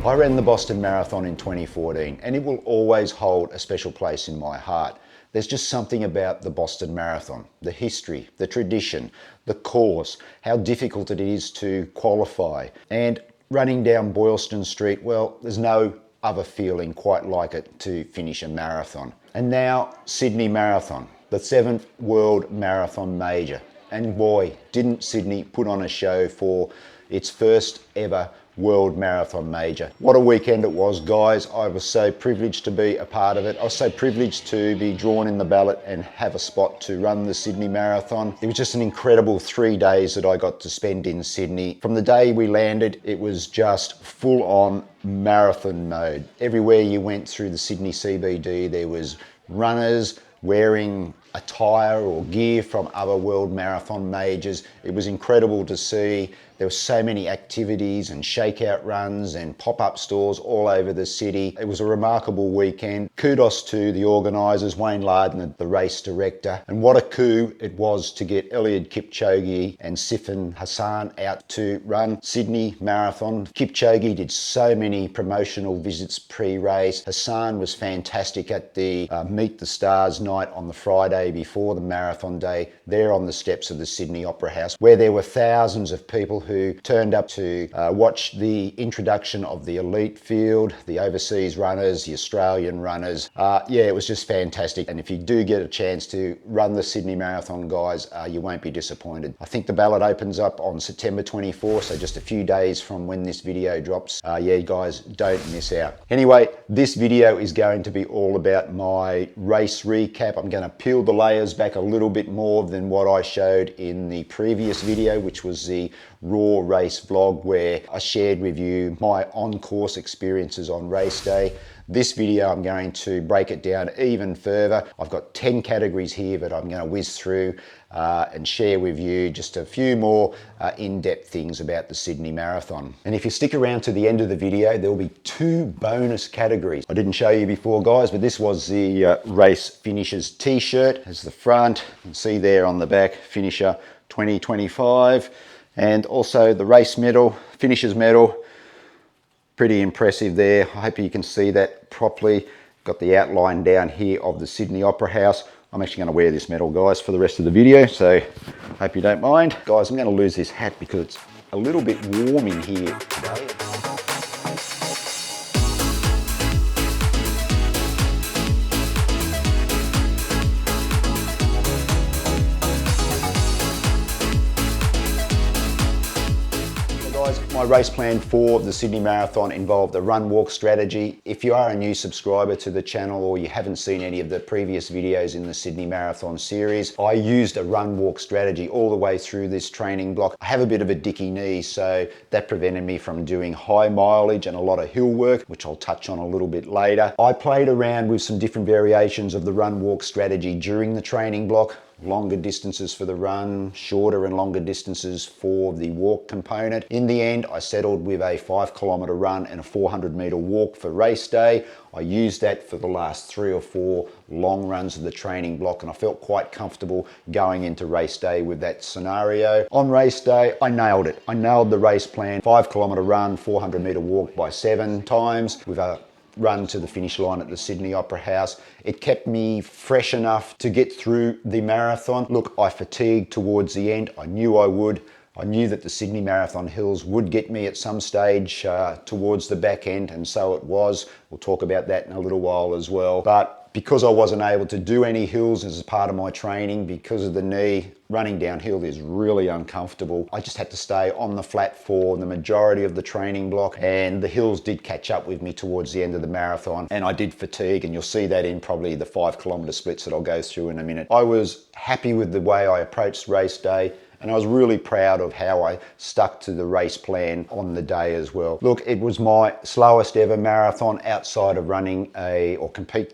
I ran the Boston Marathon in 2014 and it will always hold a special place in my heart. There's just something about the Boston Marathon, the history, the tradition, the course, how difficult it is to qualify. And running down Boylston Street, well, there's no other feeling quite like it to finish a marathon. And now Sydney Marathon, the 7th World Marathon Major. And boy, didn't Sydney put on a show for its first ever World Marathon Major. What a weekend it was, guys. I was so privileged to be a part of it. I was so privileged to be drawn in the ballot and have a spot to run the Sydney Marathon. It was just an incredible 3 days that I got to spend in Sydney. From the day we landed, it was just full on marathon mode. Everywhere you went through the Sydney CBD, there was runners wearing attire or gear from other world marathon majors. It was incredible to see. There were so many activities and shakeout runs and pop-up stores all over the city. It was a remarkable weekend. Kudos to the organisers, Wayne Lardner, the race director. And what a coup it was to get Eliud Kipchoge and Sifan Hassan out to run Sydney Marathon. Kipchoge did so many promotional visits pre-race. Hassan was fantastic at the Meet the Stars night on the Friday before the marathon day, there on the steps of the Sydney Opera House, where there were thousands of people who turned up to watch the introduction of the elite field, the overseas runners, the Australian runners. Yeah, it was just fantastic. And if you do get a chance to run the Sydney Marathon, guys, you won't be disappointed. I think the ballot opens up on September 24, so just a few days from when this video drops. Yeah, guys, don't miss out. Anyway, this video is going to be all about my race recap. I'm going to peel the layers back a little bit more than what I showed in the previous video, which was the raw race vlog, where I shared with you my on-course experiences on race day. This video, I'm going to break it down even further. I've got 10 categories here that I'm going to whiz through and share with you just a few more in-depth things about the Sydney Marathon. And if you stick around to the end of the video, there will be 2 bonus categories. I didn't show you before, guys, but this was the race finishers t-shirt as the front. You can see there on the back, finisher 2025. And also the race medal, finishers medal. Pretty impressive there. I hope you can see that properly. Got the outline down here of the Sydney Opera House. I'm actually going to wear this medal, guys, for the rest of the video, so hope you don't mind. Guys, I'm going to lose this hat because it's a little bit warm in here today. My race plan for the Sydney Marathon involved a run-walk strategy. If you are a new subscriber to the channel or you haven't seen any of the previous videos in the Sydney Marathon series, I used a run-walk strategy all the way through this training block. I have a bit of a dicky knee, so that prevented me from doing high mileage and a lot of hill work, which I'll touch on a little bit later. I played around with some different variations of the run-walk strategy during the training block. Longer distances for the run, shorter and longer distances for the walk component. In the end, I settled with a 5-kilometer run and a 400-meter walk for race day. I used that for the last 3 or 4 long runs of the training block, and I felt quite comfortable going into race day with that scenario. On race day, I nailed it. I nailed the race plan. 5-kilometer run, 400-meter walk by 7 times with a run to the finish line at the Sydney Opera House. It kept me fresh enough to get through the marathon. Look, I fatigued towards the end. I knew I would. I knew that the Sydney Marathon hills would get me at some stage towards the back end, and so it was. We'll talk about that in a little while as well. But because I wasn't able to do any hills as a part of my training because of the knee, running downhill is really uncomfortable. I just had to stay on the flat for the majority of the training block, and the hills did catch up with me towards the end of the marathon, and I did fatigue, and you'll see that in probably the 5-kilometer splits that I'll go through in a minute. I was happy with the way I approached race day, and I was really proud of how I stuck to the race plan on the day as well. Look, it was my slowest ever marathon outside of running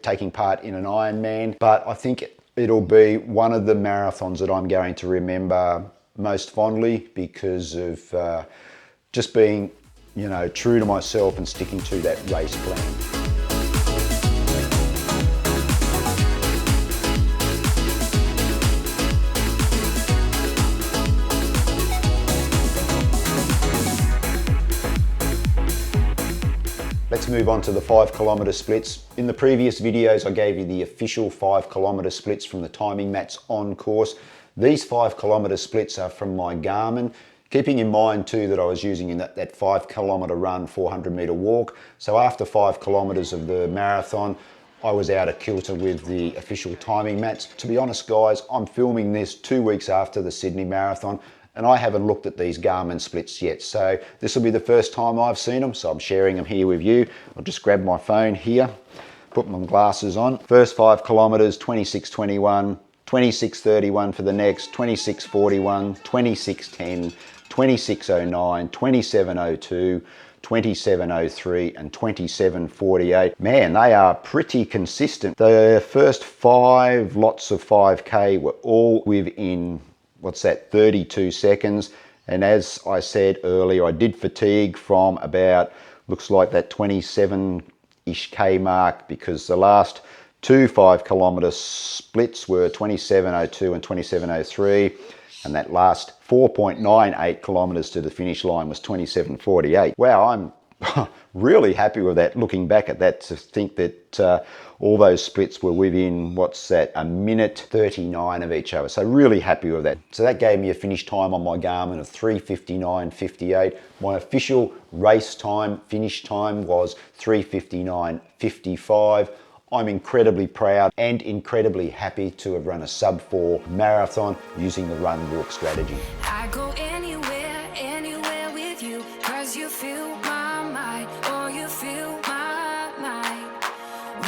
taking part in an Ironman, but I think it'll be one of the marathons that I'm going to remember most fondly because of just being, you know, true to myself and sticking to that race plan. Let's move on to the 5 kilometre splits. In the previous videos, I gave you the official 5 kilometre splits from the timing mats on course. These 5 kilometre splits are from my Garmin, keeping in mind too that I was using in that 5 kilometre run, 400 metre walk. So after 5 kilometres of the marathon, I was out of kilter with the official timing mats. To be honest guys, I'm filming this 2 weeks after the Sydney Marathon, and I haven't looked at these Garmin splits yet. So this will be the first time I've seen them, so I'm sharing them here with you. I'll just grab my phone here, put my glasses on. First 5 kilometres, 26:21, 26:31 for the next, 26:41, 26:10, 26:09, 27:02, 27:03 and 27:48. Man, they are pretty consistent. The first 5 lots of 5K were all within, what's that, 32 seconds. And as I said earlier, I did fatigue from about, looks like that 27-ish K mark, because the last 2 5 kilometre splits were 27:02 and 27:03, and that last 4.98 kilometres to the finish line was 27:48. Wow, I'm really happy with that, looking back at that, to think that all those splits were within, what's that, a minute 39 of each other. So really happy with that. So that gave me a finish time on my Garmin of 3:59.58. My official race time, finish time, was 3:59.55. I'm incredibly proud and incredibly happy to have run a sub-4 marathon using the run-walk strategy. I go anywhere with you, 'cause you fill my mind, or you fill my mind.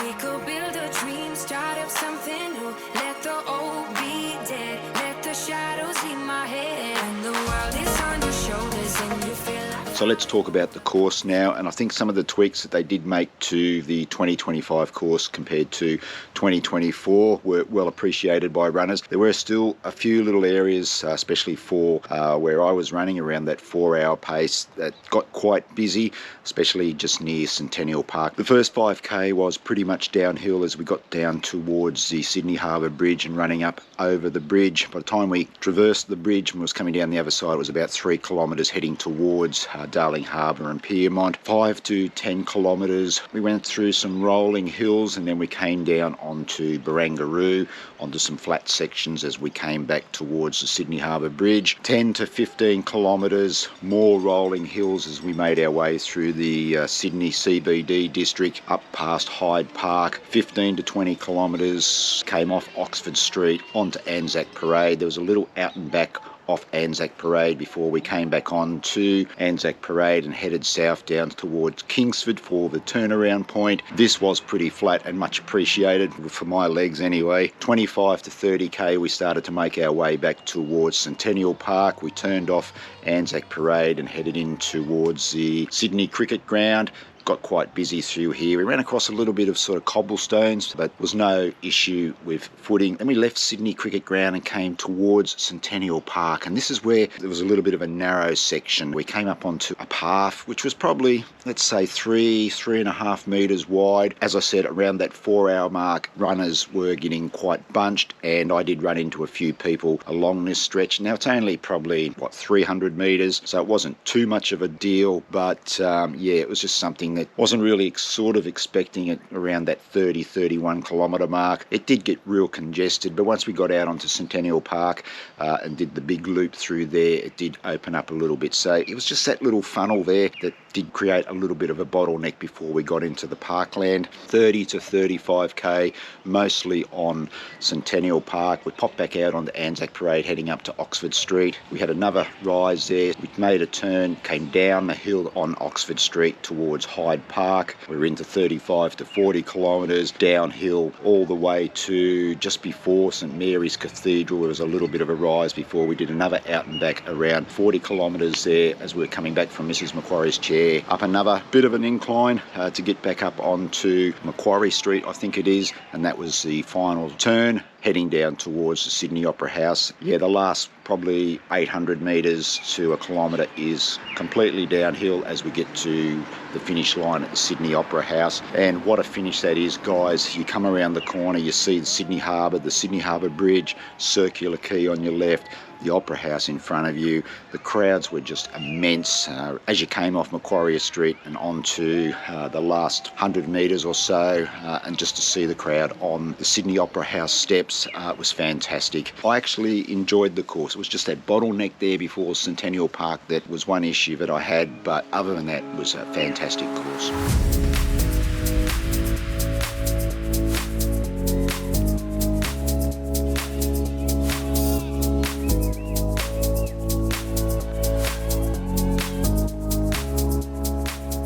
We could build a dream, start up something new, let the old be dead, let the shadows in my head, and the world is on your shoulders and you feel like... So let's talk about the course now, and I think some of the tweaks that they did make to the 2025 course compared to 2024 were well appreciated by runners. There were still a few little areas, especially for where I was running around that 4-hour pace, that got quite busy, especially just near Centennial Park. The first 5K was pretty much downhill as we got down towards the Sydney Harbour Bridge and running up over the bridge. By the time we traversed the bridge and was coming down the other side, it was about 3 kilometres heading towards Darling Harbour and Pyrmont. 5 to 10 kilometres. We went through some rolling hills and then we came down onto Barangaroo, onto some flat sections as we came back towards the Sydney Harbour Bridge. 10 to 15 kilometres, more rolling hills as we made our way through the Sydney CBD district up past Hyde Park. 15 to 20 kilometres, came off Oxford Street onto Anzac Parade. There was a little out and back off Anzac Parade before we came back on to Anzac Parade and headed south down towards Kingsford for the turnaround point. This was pretty flat and much appreciated for my legs anyway. 25 to 30k we started to make our way back towards Centennial Park. We turned off Anzac Parade and headed in towards the Sydney Cricket Ground. Got quite busy through here. We ran across a little bit of sort of cobblestones, but was no issue with footing. Then we left Sydney Cricket Ground and came towards Centennial Park, and this is where there was a little bit of a narrow section. We came up onto a path which was probably, let's say, 3.5 metres wide. As I said, around that 4-hour mark, runners were getting quite bunched, and I did run into a few people along this stretch. Now it's only probably 300 metres, so it wasn't too much of a deal, but yeah, it was just something that wasn't really sort of expecting it around that 30-31 kilometre mark. It did get real congested, but once we got out onto Centennial Park and did the big loop through there, it did open up a little bit. So it was just that little funnel there that did create a little bit of a bottleneck before we got into the parkland. 30 to 35k, mostly on Centennial Park. We popped back out onto Anzac Parade heading up to Oxford Street. We had another rise there. We made a turn, came down the hill on Oxford Street towards Hyde Park. We were into 35 to 40 kilometres downhill all the way to just before St Mary's Cathedral. There was a little bit of a rise before we did another out and back around 40 kilometres there as we were coming back from Mrs Macquarie's chair. Up another bit of an incline to get back up onto Macquarie Street, I think it is, and that was the final turn heading down towards the Sydney Opera House. Yeah, the last probably 800 metres to a kilometre is completely downhill as we get to the finish line at the Sydney Opera House. And what a finish that is, guys. You come around the corner, you see the Sydney Harbour Bridge, Circular Quay on your left, the Opera House in front of you. The crowds were just immense. As you came off Macquarie Street and onto the last 100 metres or so, and just to see the crowd on the Sydney Opera House steps, it was fantastic. I actually enjoyed the course. It was just that bottleneck there before Centennial Park that was one issue that I had, but other than that, it was a fantastic course.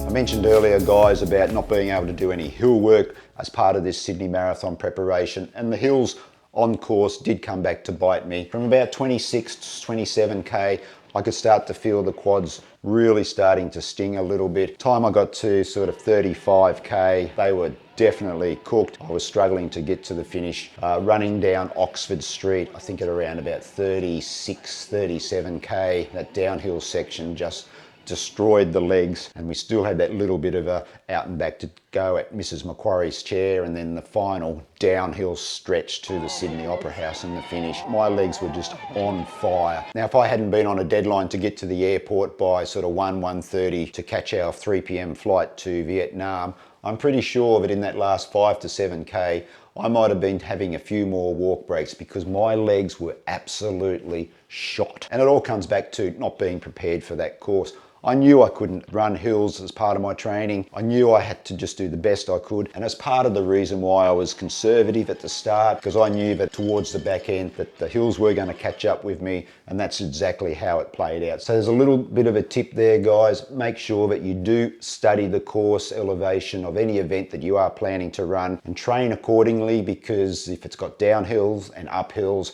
I mentioned earlier, guys, about not being able to do any hill work as part of this Sydney Marathon preparation, and the hills on course did come back to bite me. From about 26 to 27k, I could start to feel the quads really starting to sting a little bit. Time I got to sort of 35k, they were definitely cooked. I was struggling to get to the finish. Running down Oxford Street, I think at around about 36, 37k, that downhill section just destroyed the legs, and we still had that little bit of a out and back to go at Mrs. Macquarie's chair, and then the final downhill stretch to the Sydney Opera House and the finish. My legs were just on fire. Now, if I hadn't been on a deadline to get to the airport by sort of 1:30 to catch our 3 p.m. flight to Vietnam, I'm pretty sure that in that last 5 to 7k, I might have been having a few more walk breaks because my legs were absolutely shot. And it all comes back to not being prepared for that course. I knew I couldn't run hills as part of my training. I knew I had to just do the best I could. And as part of the reason why I was conservative at the start, because I knew that towards the back end that the hills were going to catch up with me, and that's exactly how it played out. So there's a little bit of a tip there, guys. Make sure that you do study the course elevation of any event that you are planning to run and train accordingly, because if it's got downhills and uphills,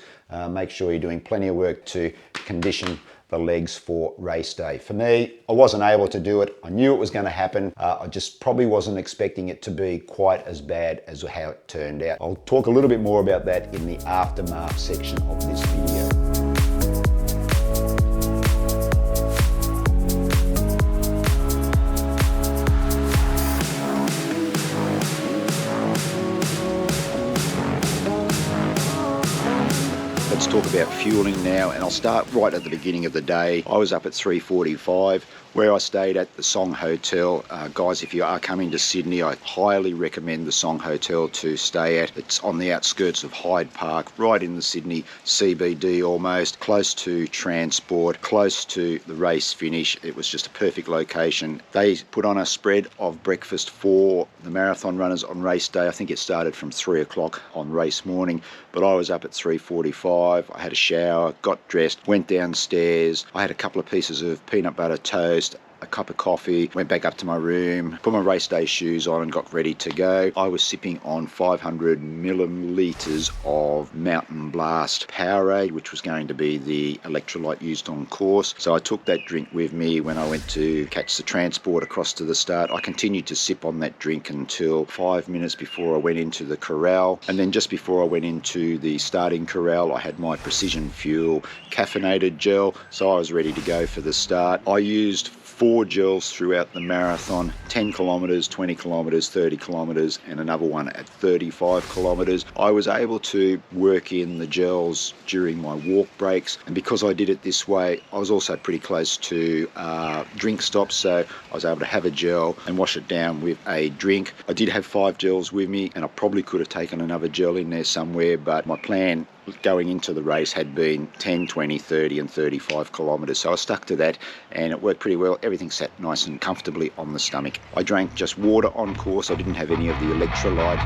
make sure you're doing plenty of work to condition the legs for race day. For me, I wasn't able to do it. I knew it was going to happen. I just probably wasn't expecting it to be quite as bad as how it turned out. I'll talk a little bit more about that in the aftermath section of this video. Let's talk about fueling now, and I'll start right at the beginning of the day. I was up at 3:45, where I stayed at the Song Hotel. Guys, if you are coming to Sydney, I highly recommend the Song Hotel to stay at. It's on the outskirts of Hyde Park, right in the Sydney CBD almost, close to transport, close to the race finish. It was just a perfect location. They put on a spread of breakfast for the marathon runners on race day. I think it started from 3 o'clock on race morning, but I was up at 3:45. I had a shower, got dressed, went downstairs. I had a couple of pieces of peanut butter toast, a cup of coffee, went back up to my room, put my race day shoes on and got ready to go. I was sipping on 500 millilitres of Mountain Blast Powerade, which was going to be the electrolyte used on course. So I took that drink with me when I went to catch the transport across to the start. I continued to sip on that drink until 5 minutes before I went into the corral. And then just before I went into the starting corral, I had my Precision Fuel caffeinated gel. So I was ready to go for the start. I used 4 gels throughout the marathon, 10 kilometres, 20 kilometres, 30 kilometres, and another one at 35 kilometres. I was able to work in the gels during my walk breaks, and because I did it this way, I was also pretty close to drink stops, so I was able to have a gel and wash it down with a drink. I did have 5 gels with me, and I probably could have taken another gel in there somewhere, but my plan going into the race had been 10, 20, 30 and 35 kilometres. So I stuck to that and it worked pretty well. Everything sat nice and comfortably on the stomach. I drank just water on course. I didn't have any of the electrolyte.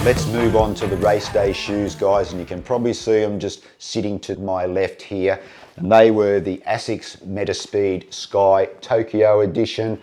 Let's move on to the race day shoes, guys, and you can probably see them just sitting to my left here. And they were the Asics Metaspeed Sky Tokyo edition.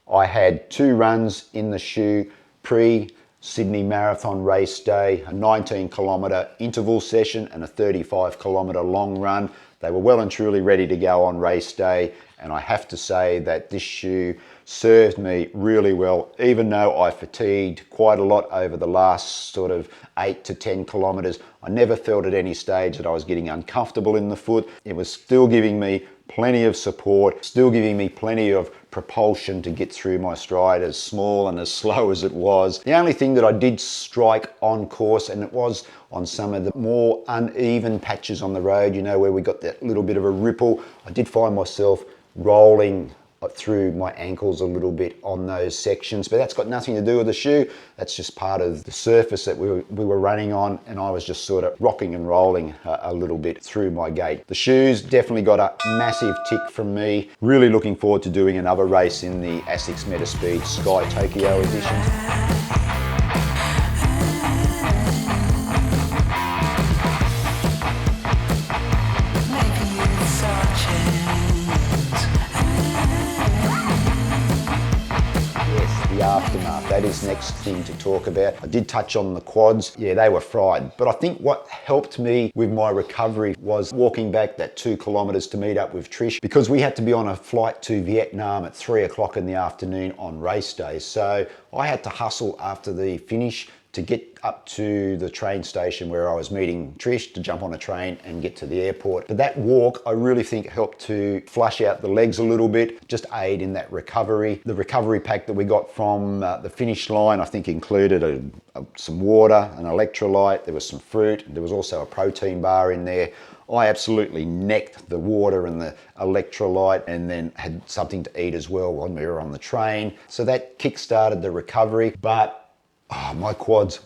I had 2 runs in the shoe pre-Sydney Marathon race day, a 19 kilometre interval session and a 35 kilometre long run. They were well and truly ready to go on race day, and I have to say that this shoe served me really well, even though I fatigued quite a lot over the last sort of 8 to 10 kilometers. I never felt at any stage that I was getting uncomfortable in the foot. It was still giving me plenty of support, still giving me plenty of propulsion to get through my stride, as small and as slow as it was. The only thing that I did strike on course, and it was on some of the more uneven patches on the road, you know, where we got that little bit of a ripple, I did find myself rolling through my ankles a little bit on those sections, but that's got nothing to do with the shoe. That's just part of the surface that we were running on, and I was just sort of rocking and rolling a little bit through my gait. The shoes definitely got a massive tick from me. Really looking forward to doing another race in the ASICS Metaspeed Sky Tokyo edition. Aftermath, that is next thing to talk about. I did touch on the quads. Yeah, they were fried, but I think what helped me with my recovery was walking back that 2 kilometers to meet up with Trish, because we had to be on a flight to Vietnam at 3 o'clock in the afternoon on race day. So I had to hustle after the finish to get up to the train station where I was meeting Trish, to jump on a train and get to the airport. But that walk, I really think, helped to flush out the legs a little bit, just aid in that recovery. The recovery pack that we got from the finish line, I think, included some water, an electrolyte, there was some fruit, there was also a protein bar in there. I absolutely necked the water and the electrolyte, and then had something to eat as well when we were on the train. So that kick-started the recovery. But my quads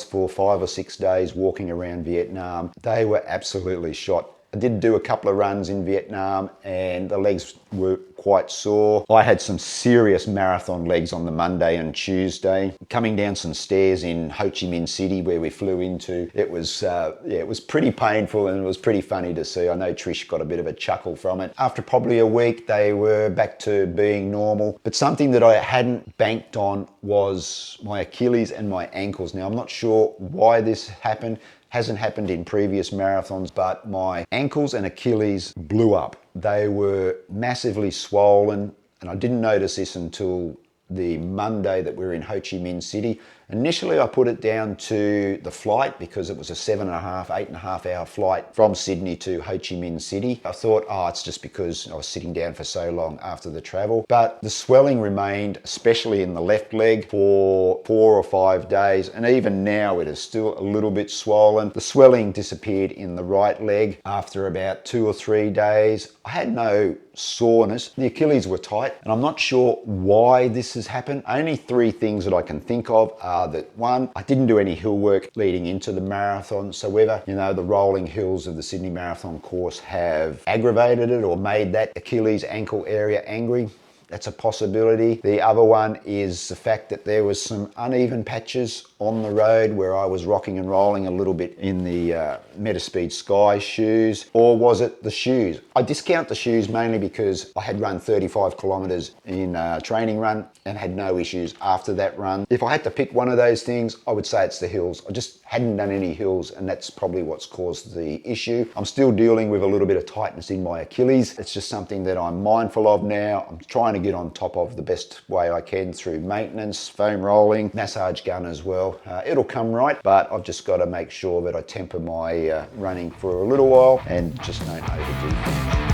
for 5 or 6 days walking around Vietnam, they were absolutely shot. I did do a couple of runs in Vietnam and the legs were quite sore. I had some serious marathon legs on the Monday and Tuesday. Coming down some stairs in Ho Chi Minh City where we flew into, it was it was pretty painful, and it was pretty funny to see. I know Trish got a bit of a chuckle from it. After probably a week, they were back to being normal. But something that I hadn't banked on was my Achilles and my ankles. Now, I'm not sure why this happened. Hasn't happened in previous marathons, but my ankles and Achilles blew up. They were massively swollen, and I didn't notice this until the Monday that we were in Ho Chi Minh City. Initially, I put it down to the flight because it was a 8.5 hour flight from Sydney to Ho Chi Minh City. I thought, it's just because I was sitting down for so long after the travel. But the swelling remained, especially in the left leg, for 4 or 5 days. And even now, it is still a little bit swollen. The swelling disappeared in the right leg after about 2 or 3 days. I had no soreness. The Achilles were tight, and I'm not sure why this has happened. Only 3 things that I can think of are that, 1, I didn't do any hill work leading into the marathon, so whether, the rolling hills of the Sydney Marathon course have aggravated it or made that Achilles ankle area angry. That's a possibility. The other one is the fact that there was some uneven patches on the road where I was rocking and rolling a little bit in the Metaspeed Sky shoes. Or was it the shoes? I discount the shoes mainly because I had run 35 kilometers in a training run and had no issues after that run. If I had to pick one of those things, I would say it's the hills. I just hadn't done any hills, and that's probably what's caused the issue. I'm still dealing with a little bit of tightness in my Achilles. It's just something that I'm mindful of now. I'm trying to get on top of the best way I can through maintenance, foam rolling, massage gun as well. It'll come right, but I've just got to make sure that I temper my running for a little while and just don't overdo things.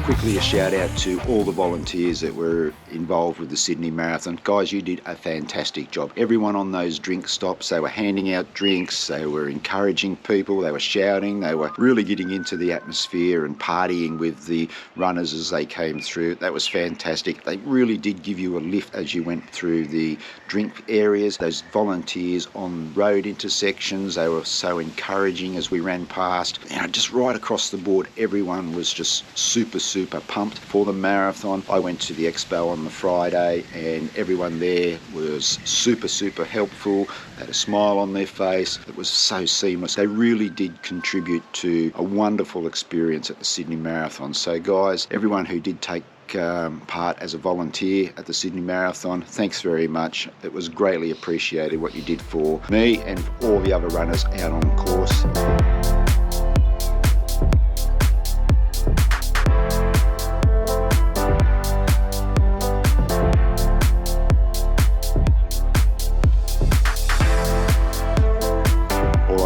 Quickly, a shout out to all the volunteers that were involved with the Sydney Marathon. Guys, you did a fantastic job. Everyone on those drink stops, they were handing out drinks, they were encouraging people, they were shouting, they were really getting into the atmosphere and partying with the runners as they came through. That was fantastic. They really did give you a lift as you went through the drink areas. Those volunteers on road intersections, they were so encouraging as we ran past. Just right across the board, everyone was just super pumped pumped for the marathon. I went to the expo on the Friday and everyone there was super helpful. They had a smile on their face. It was so seamless. They really did contribute to a wonderful experience at the Sydney Marathon. So guys, everyone who did take part as a volunteer at the Sydney Marathon, thanks very much. It was greatly appreciated what you did for me and for all the other runners out on course.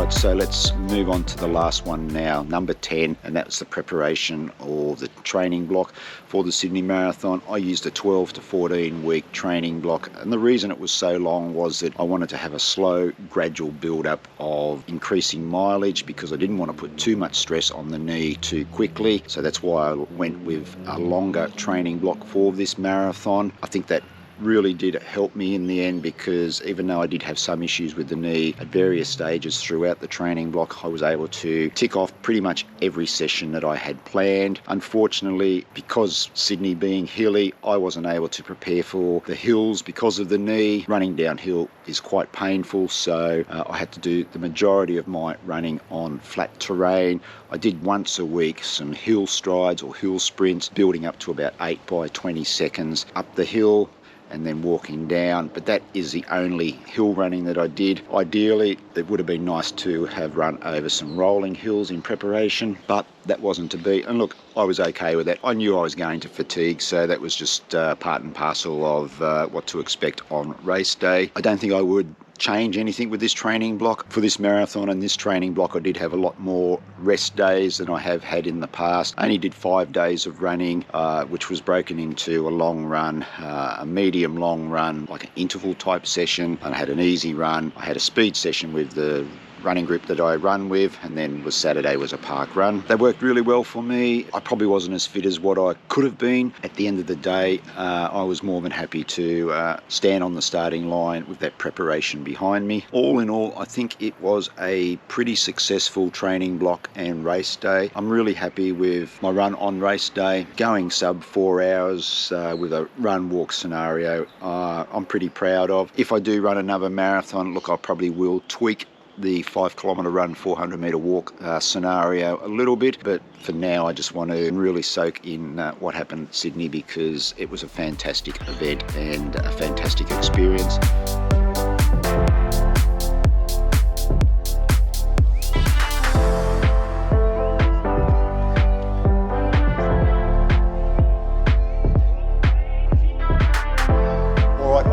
So let's move on to the last one now, number 10, and that's the preparation or the training block for the Sydney Marathon. I used a 12 to 14 week training block, and the reason it was so long was that I wanted to have a slow, gradual build up of increasing mileage because I didn't want to put too much stress on the knee too quickly. So that's why I went with a longer training block for this marathon. I think that really did help me in the end because even though I did have some issues with the knee at various stages throughout the training block, I was able to tick off pretty much every session that I had planned. Unfortunately, because Sydney being hilly, I wasn't able to prepare for the hills because of the knee. Running downhill is quite painful, so I had to do the majority of my running on flat terrain. I did once a week some hill strides or hill sprints, building up to about 8 by 20 seconds up the hill and then walking down, but that is the only hill running that I did. Ideally, it would have been nice to have run over some rolling hills in preparation, but that wasn't to be. And look, I was okay with that. I knew I was going to fatigue, so that was just part and parcel of what to expect on race day. I don't think I would change anything with this training block. For this marathon and this training block, I did have a lot more rest days than I have had in the past. I only did 5 days of running, which was broken into a long run, a medium long run, like an interval type session, and I had an easy run. I had a speed session with the running group that I run with, and then Saturday was a park run. They worked really well for me. I probably wasn't as fit as what I could have been. At the end of the day, I was more than happy to stand on the starting line with that preparation behind me. All in all, I think it was a pretty successful training block and race day. I'm really happy with my run on race day. Going sub 4 hours with a run-walk scenario, I'm pretty proud of. If I do run another marathon, look, I probably will tweak the 5 kilometre run, 400 metre walk scenario a little bit, but for now I just want to really soak in what happened at Sydney because it was a fantastic event and a fantastic experience.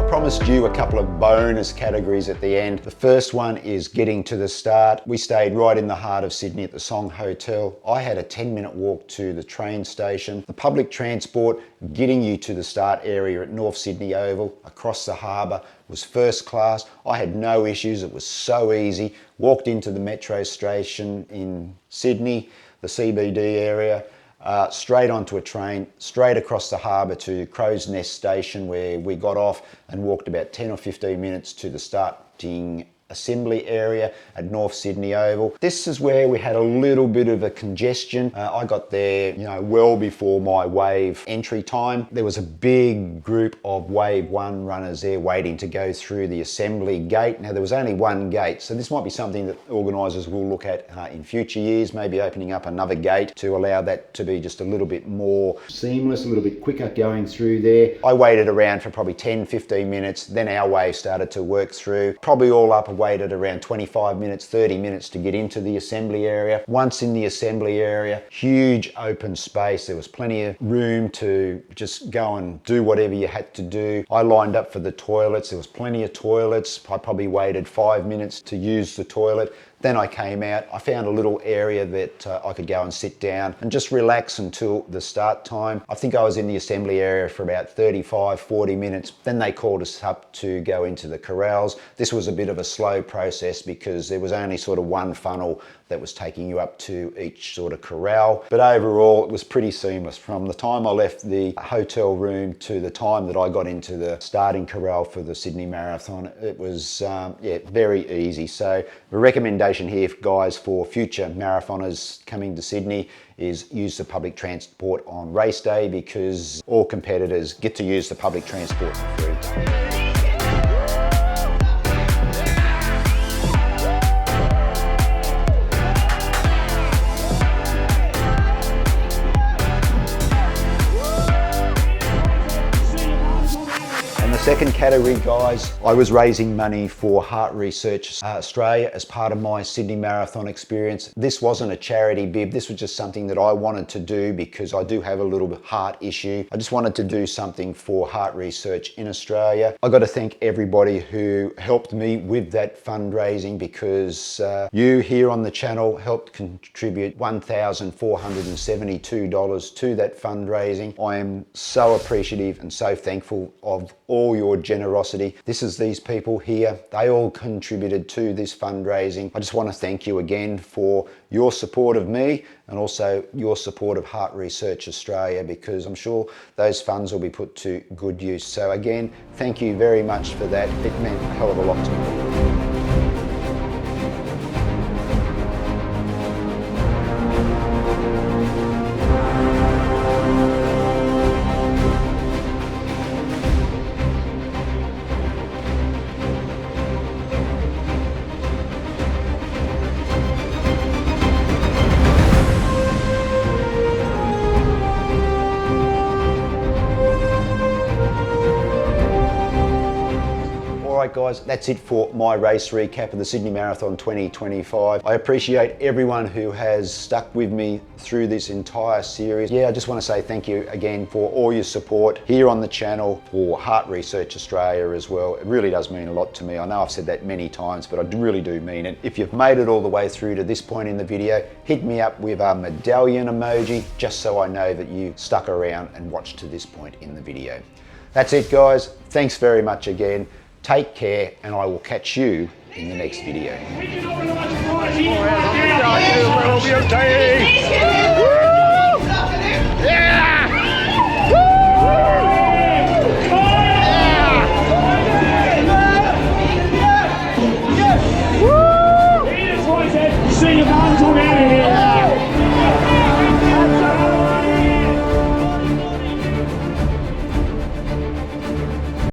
Promised you a couple of bonus categories at the end. The first one is getting to the start. We stayed right in the heart of Sydney at the Song Hotel. I had a 10-minute walk to the train station. The public transport getting you to the start area at North Sydney Oval across the harbour was first class. I had no issues. It was so easy. Walked into the metro station in Sydney, the CBD area, straight onto a train, straight across the harbour to Crow's Nest Station where we got off and walked about 10 or 15 minutes to the starting assembly area at North Sydney Oval. This is where we had a little bit of a congestion. I got there, well before my wave entry time. There was a big group of wave 1 runners there waiting to go through the assembly gate. Now there was only one gate, so this might be something that organisers will look at in future years, maybe opening up another gate to allow that to be just a little bit more seamless, a little bit quicker going through there. I waited around for probably 10-15 minutes, then our wave started to work through. Probably all up waited around 25 minutes, 30 minutes to get into the assembly area. Once in the assembly area, huge open space. There was plenty of room to just go and do whatever you had to do. I lined up for the toilets. There was plenty of toilets. I probably waited 5 minutes to use the toilet. Then I came out, I found a little area that I could go and sit down and just relax until the start time. I think I was in the assembly area for about 35-40 minutes. Then they called us up to go into the corrals. This was a bit of a slow process because there was only sort of one funnel that was taking you up to each sort of corral. But overall, it was pretty seamless. From the time I left the hotel room to the time that I got into the starting corral for the Sydney Marathon, it was very easy. So the recommendation recommendation here, guys, for future marathoners coming to Sydney is use the public transport on race day, because all competitors get to use the public transport for free. Second category, guys, I was raising money for Heart Research Australia as part of my Sydney Marathon experience. This wasn't a charity bib, this was just something that I wanted to do because I do have a little heart issue. I just wanted to do something for Heart Research in Australia. I got to thank everybody who helped me with that fundraising, because you here on the channel helped contribute $1,472 to that fundraising. I am so appreciative and so thankful of all your generosity. This is these people here. They all contributed to this fundraising. I just want to thank you again for your support of me and also your support of Heart Research Australia, because I'm sure those funds will be put to good use. So again, thank you very much for that. It meant a hell of a lot to me. Alright guys, that's it for my race recap of the Sydney Marathon 2025. I appreciate everyone who has stuck with me through this entire series. Yeah, I just want to say thank you again for all your support here on the channel, for Heart Research Australia as well. It really does mean a lot to me. I know I've said that many times, but I really do mean it. If you've made it all the way through to this point in the video, hit me up with a medallion emoji, just so I know that you stuck around and watched to this point in the video. That's it guys, thanks very much again. Take care, and I will catch you in the next video.